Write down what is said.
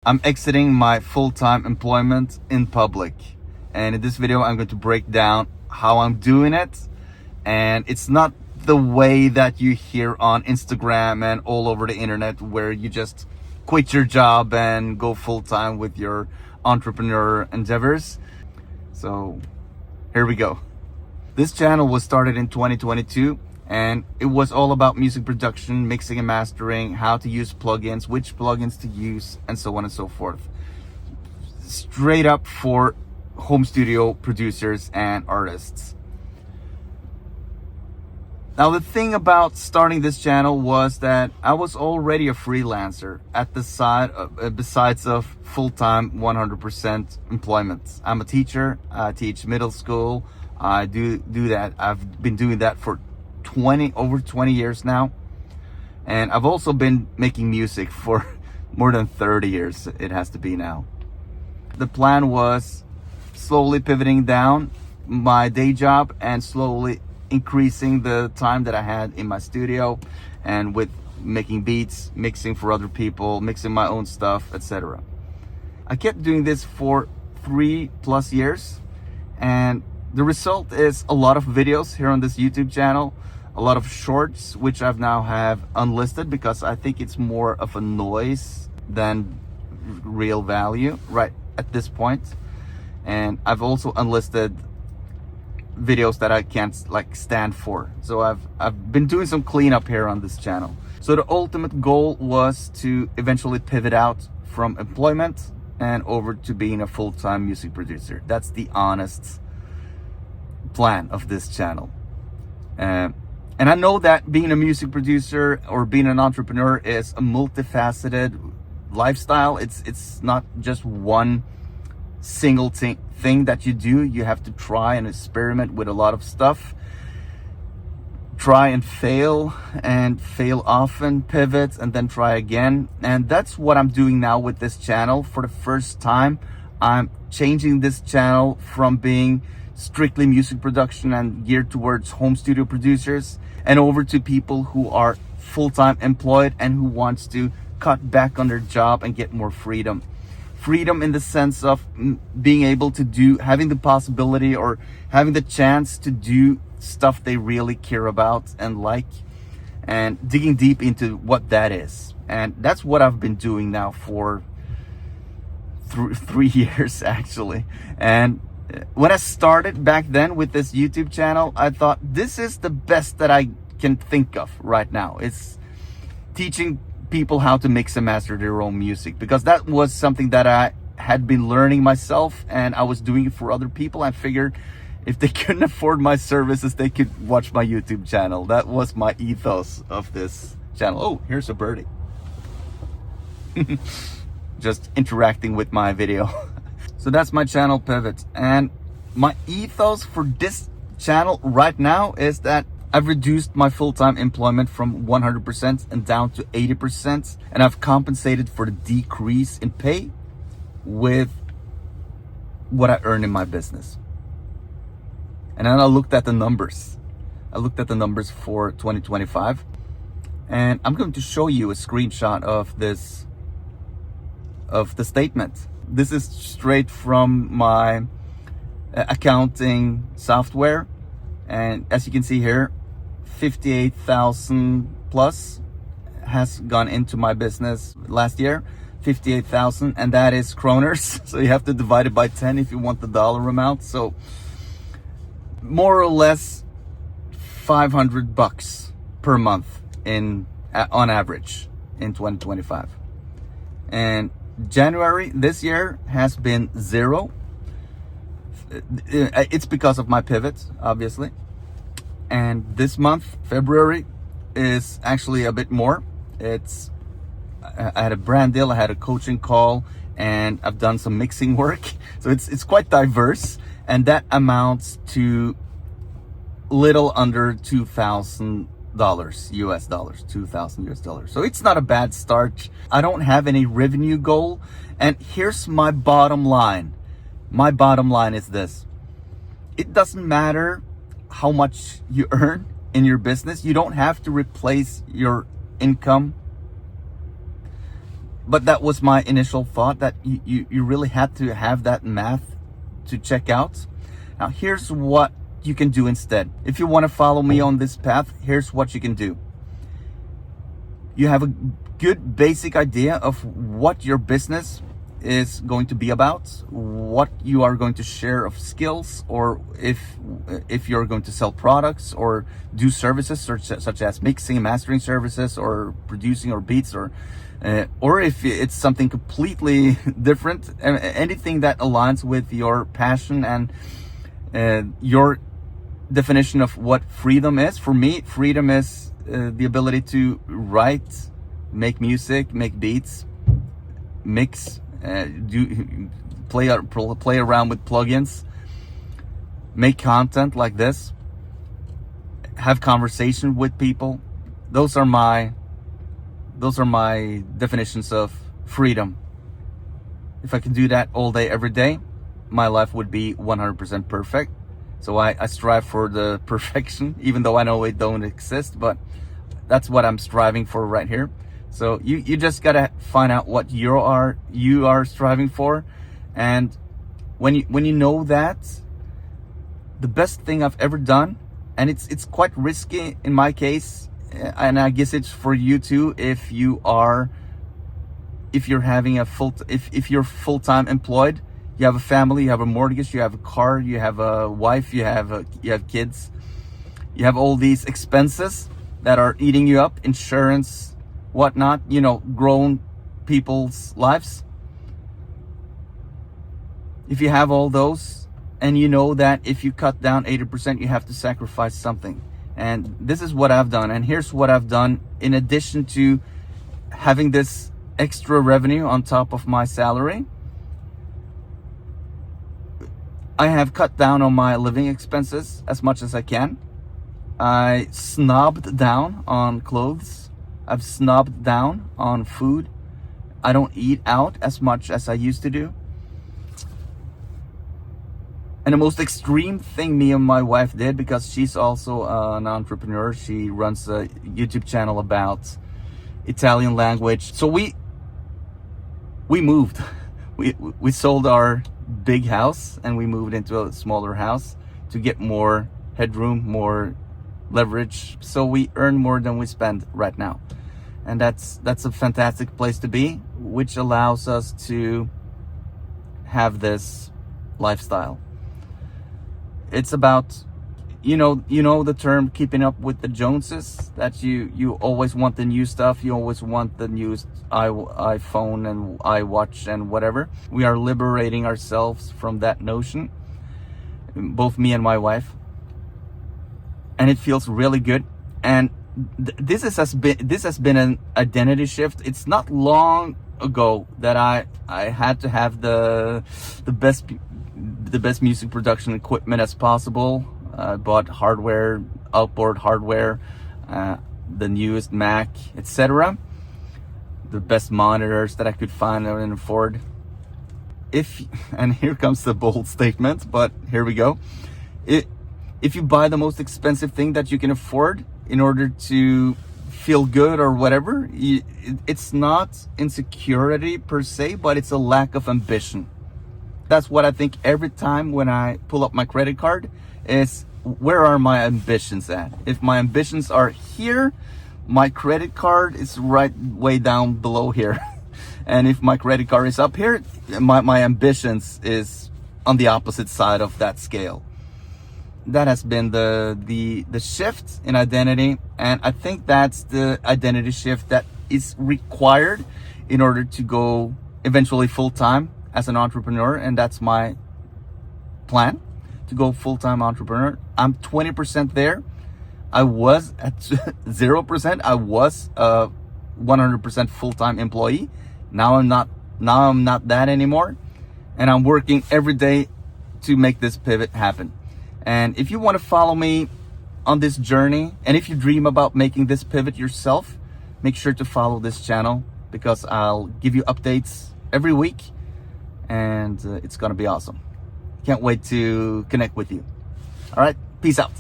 I'm exiting my full-time employment in public. And in this video, I'm going to break down how I'm doing it. And it's not the way that you hear on Instagram and all over the internet where you just quit your job and go full-time with your entrepreneur endeavors. So here we go. This channel was started in 2022 and it was all about music production, mixing and mastering, how to use plugins, which plugins to use, and so on and so forth. Straight up for home studio producers and artists. Now, the thing about starting this channel was that I was already a freelancer at the side, besides of full-time 100% employment. I'm a teacher. I teach middle school. I do that. I've been doing that for over 20 years now. And I've also been making music for more than 30 years, it has to be now. The plan was slowly pivoting down my day job and slowly increasing the time that I had in my studio and with making beats, mixing for other people, mixing my own stuff, etc. I kept doing this for 3+ years, and the result is a lot of videos here on this YouTube channel, a lot of shorts, which I've now have unlisted because I think it's more of a noise than real value right at this point. And I've also unlisted videos that I can't stand for. So I've been doing some cleanup here on this channel. So the ultimate goal was to eventually pivot out from employment and over to being a full-time music producer. That's the honest plan of this channel. And I know that being a music producer or being an entrepreneur is a multifaceted lifestyle. It's not just one single thing that you do. You have to try and experiment with a lot of stuff, try and fail often, pivot, and then try again. And that's what I'm doing now with this channel. For the first time, I'm changing this channel from being strictly music production and geared towards home studio producers and over to people who are full-time employed and who wants to cut back on their job and get more freedom. Freedom in the sense of being able to do, having the possibility or having the chance to do stuff they really care about and like, and digging deep into what that is. And that's what I've been doing now for 3 years actually. And when I started back then with this YouTube channel, I thought this is the best that I can think of right now. It's teaching people how to mix and master their own music, because that was something that I had been learning myself and I was doing it for other people. I figured if they couldn't afford my services, they could watch my YouTube channel. That was my ethos of this channel. Oh, here's a birdie. Just interacting with my video. So that's my channel pivot. And my ethos for this channel right now is that I've reduced my full-time employment from 100% and down to 80%. And I've compensated for the decrease in pay with what I earn in my business. And then I looked at the numbers. I looked at the numbers for 2025. And I'm going to show you a screenshot of this, of the statement. This is straight from my accounting software. And as you can see here, 58,000 plus has gone into my business last year. 58,000, and that is kroners. So you have to divide it by 10 if you want the dollar amount. So more or less $500 per month on average in 2025. And January this year has been 0. It's because of my pivot, obviously. And this month, February, is actually a bit more. I had a brand deal, I had a coaching call, and I've done some mixing work. So it's quite diverse, and that amounts to little under $2,000 US dollars, $2,000 US dollars. So it's not a bad start. I don't have any revenue goal, and here's my bottom line. My bottom line is this: it doesn't matter how much you earn in your business. You don't have to replace your income But that was my initial thought, that you really had to have that math to check out. Now here's what you can do instead. If you want to follow me on this path, here's what you can do. You have a good basic idea of what your business is going to be about, what you are going to share of skills, or if you're going to sell products or do services such as mixing and mastering services, or producing, or beats, or if it's something completely different, anything that aligns with your passion and your definition of what freedom is. For me, freedom is the ability to write, make music, make beats, mix, play around with plugins, make content like this, have conversation with people. Those are my definitions of freedom. If I can do that all day, every day, my life would be 100% perfect. So I strive for the perfection, even though I know it don't exist, but that's what I'm striving for right here. So you just gotta find out what you are striving for, and when you know that, the best thing I've ever done, and it's quite risky in my case, and I guess it's for you too, if you're full-time employed, you have a family, you have a mortgage, you have a car, you have a wife, you have kids, you have all these expenses that are eating you up, insurance, whatnot, grown people's lives. If you have all those, and you know that if you cut down 80%, you have to sacrifice something. And this is what I've done. And here's what I've done in addition to having this extra revenue on top of my salary. I have cut down on my living expenses as much as I can. I snobbed down on clothes. I've snobbed down on food. I don't eat out as much as I used to do. And the most extreme thing me and my wife did, because she's also an entrepreneur, she runs a YouTube channel about Italian language. So we moved. We sold our big house and we moved into a smaller house to get more headroom, more leverage. So we earn more than we spend right now. And that's a fantastic place to be, which allows us to have this lifestyle. It's about, you know the term keeping up with the Joneses, that you always want the new stuff, you always want the newest iPhone and iWatch and whatever. We are liberating ourselves from that notion, both me and my wife, and it feels really good. And this has been an identity shift. It's not long ago that I had to have the best music production equipment as possible. I bought hardware, outboard hardware, the newest Mac, etc. The best monitors that I could find and afford. And here comes the bold statement, but here we go. If you buy the most expensive thing that you can afford in order to feel good or whatever, it's not insecurity per se, but it's a lack of ambition. That's what I think every time when I pull up my credit card is, where are my ambitions at? If my ambitions are here, my credit card is right way down below here. And if my credit card is up here, my ambitions is on the opposite side of that scale. That has been the shift in identity, and I think that's the identity shift that is required in order to go eventually full-time as an entrepreneur. And that's my plan, to go full-time entrepreneur. I'm 20% there. I was at 0%. I was a 100% full-time employee. Now I'm not that anymore, and I'm working every day to make this pivot happen. And if you want to follow me on this journey, and if you dream about making this pivot yourself, make sure to follow this channel, because I'll give you updates every week, and it's gonna be awesome. Can't wait to connect with you. All right, peace out.